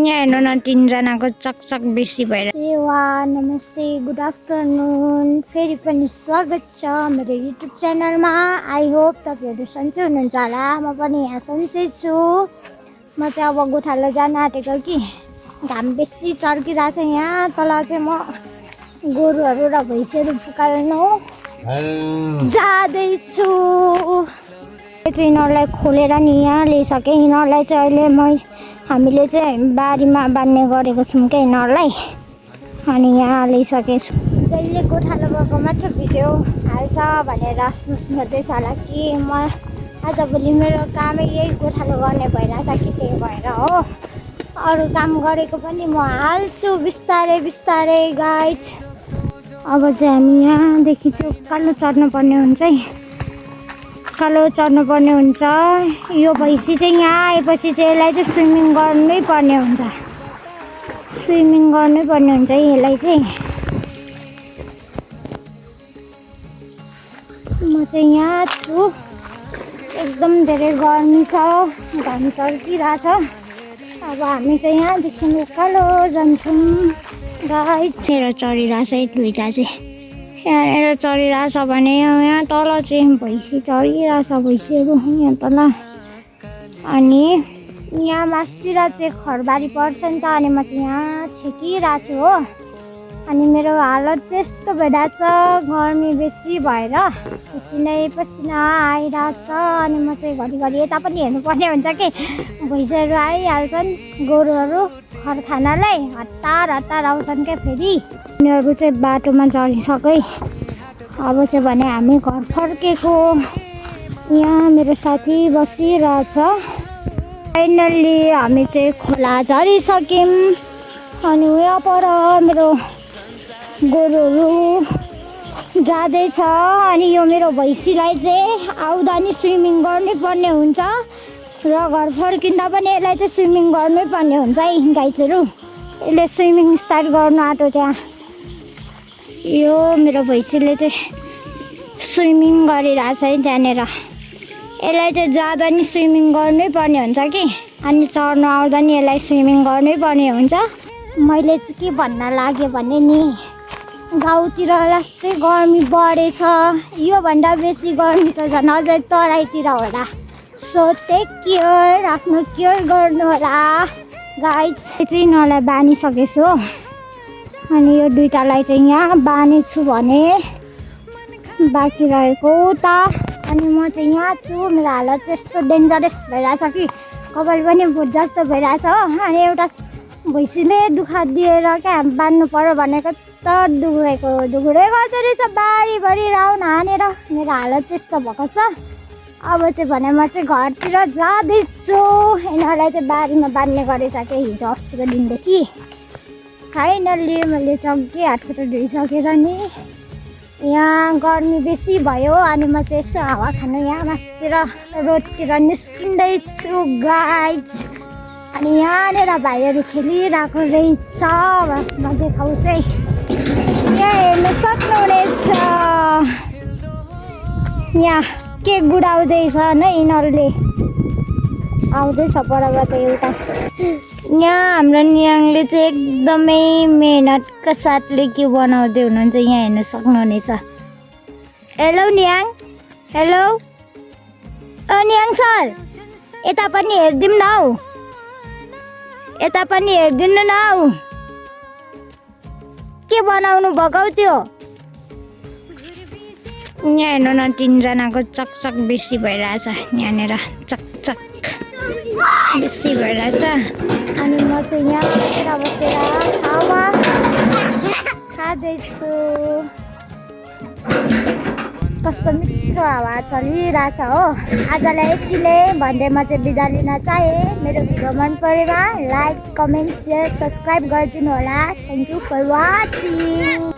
यहाँ हेर्नु न तीनजनाको चकचक बेसी भएर। नमस्ते, गुड आफ्टरनुन। फेरि पनि स्वागत छ मेरो युट्युब च्यानलमा। आई होप तपाईँहरू सन्चै हुनुहुन्छ होला। म पनि यहाँ सन्चै छु। म चाहिँ अब गोठालो जान आँटेको कि घाम बेसी चर्किरहेको छ यहाँ तल। चाहिँ म गोरुहरू र भैँसीहरू पुकाल्नु जाँदैछु। चाहिँ यिनीहरूलाई खोलेर नि यहाँ ल्याइसकेँ। यिनीहरूलाई चाहिँ अहिले हामीले चाहिँ बारीमा बाँध्ने गरेको छौँ क्या यिनीहरूलाई। अनि यहाँ ल्याइसकेँ। जहिले गोठालो गएको मात्र भिडियो हाल्छ भनेर सोच्नुहुँदैछ होला कि म आजभोलि मेरो कामै यही गोठालो गर्ने भइरहेछ कि त्यही भएर हो। अरू काम गरेको पनि म हाल्छु बिस्तारै बिस्तारै गाइज। अब चाहिँ हामी यहाँदेखि चाहिँ उकालो चढ्नुपर्ने हुन्छ है। उकालो चढ्नुपर्ने हुन्छ। यो भैँसी चाहिँ यहाँ आएपछि चाहिँ यसलाई चाहिँ स्विमिङ गर्नै पर्ने हुन्छ। स्विमिङ गर्नै पर्ने हुन्छ है यसलाई चाहिँ। म चाहिँ यहाँ छु। एकदम धेरै गर्मी छ, घाम चर्किरहेछ। अब हामी चाहिँ यहाँदेखि उकालो जान्छौँ गाइस। मेरो चढिरहेछ है दुईवटा चाहिँ। यहाँनिर चढिरहेछ भने यहाँ तल चाहिँ भैँसी चढिरहेछ, भैँसीहरू यहाँ तल। अनि यहाँ मास्तिर चाहिँ खरबारी पर्छ नि त। अनि म चाहिँ यहाँ छेकिरहेको छु हो। अनि मेरो हालत चाहिँ यस्तो भइरहेछ गर्मी बेसी भएर पसिना आइरहेछ। अनि म चाहिँ घरिघरि यता पनि हेर्नुपर्ने हुन्छ कि भैँसीहरू आइहाल्छन्, गोरुहरू खर खानलाई हतार आउँछन् क्या फेरि। उनीहरू चाहिँ बाटोमा चढिसके। अब चाहिँ भने हामी घर फर्केको। यहाँ मेरो साथी बसिरहेछ। फाइनल्ली हामी चाहिँ खोला झरिसक्यौँ। अनि यहाँ पर मेरो गोरुहरू जाँदैछ। अनि यो मेरो भैँसीलाई चाहिँ आउँदा नि स्विमिङ गर्नै पर्ने हुन्छ र घर फर्किँदा पनि यसलाई चाहिँ स्विमिङ गर्नै पर्ने हुन्छ है गाइजहरू। यसले स्विमिङ स्टार्ट गर्नु आँट्यो त्यहाँ। यो मेरो भैँसीले चाहिँ स्विमिङ गरिरहेछ है त्यहाँनिर। यसलाई चाहिँ जाँदा नि स्विमिङ गर्नै पर्ने हुन्छ कि। अनि चढ्नु आउँदा नि यसलाई स्विमिङ गर्नै पर्ने हुन्छ। मैले चाहिँ के भन्न लाग्यो भने नि गाउँतिर जस्तै गर्मी बढेछ। योभन्दा बेसी गर्मी त झन् अझै तराईतिर होला। सो टेक केयर, आफ्नो केयर गर्नु होला गाइज। चाहिँ यिनीहरूलाई बाँधिसकेछु हो। अनि यो दुईटालाई चाहिँ यहाँ बाँधेछु भने बाँकी रहेको उता। अनि म चाहिँ यहाँ छु। मेरो हालत चाहिँ यस्तो डेन्जरस भइरहेछ कि कपाल पनि भुट जस्तो भइरहेछ हो। अनि एउटा भैँसीले दुःख दिएर क्या बाँध्नु पर्यो भनेको त दुगुरै गर्दो रहेछ बारीभरि राउन्ड हानेर। मेरो हालत चाहिँ यस्तो भएको छ। अब चाहिँ भने म चाहिँ घरतिर जाँदैछु। यिनीहरूलाई चाहिँ बारीमा बाँध्ने गरेछ क्या हिजो अस्तिको दिनदेखि। फाइनल्ली मैले चङ्के हातखुट्टा धोइसकेर नि यहाँ गर्मी बेसी भयो। अनि म चाहिँ यसो हावा खानु यहाँ मास्तिर रोडतिर निस्किँदैछु गाइज। अनि यहाँनिर भाइहरू खेलिरहेको रहेछ। म देखाउँछु है। यहाँ हेर्नु सक्नुहुनेछ। यहाँ केक गुडाउँदैछ नै यिनीहरूले। आउँदैछ परबाट एउटा। यहाँ हाम्रो नियाङले चाहिँ एकदमै मेहनतका साथले के बनाउँदै हुनुहुन्छ यहाँ हेर्न सक्नुहुनेछ। हेलो नियाङ, हेलो ओ नियाङ सर, यता पनि हेरिदिउँ न हौ, यता पनि हेरिदिनु न हौ। के बनाउनु भएको हौ त्यो? यहाँ हेर्नु न तीनजनाको चकचक बेसी भइरहेछ। यहाँनिर चकचक बेसी भइरहेछ। अनि म चाहिँ यहाँ बसेर हावा खाँदैछु। कस्तो मिठो हावा चलिरहेछ हो। आजलाई यतिले भन्दै म चाहिँ बिदा लिन चाहेँ। मेरो भिडियो मन परेमा लाइक, कमेन्ट, सेयर, सब्सक्राइब गरिदिनु होला। Thank you for watching.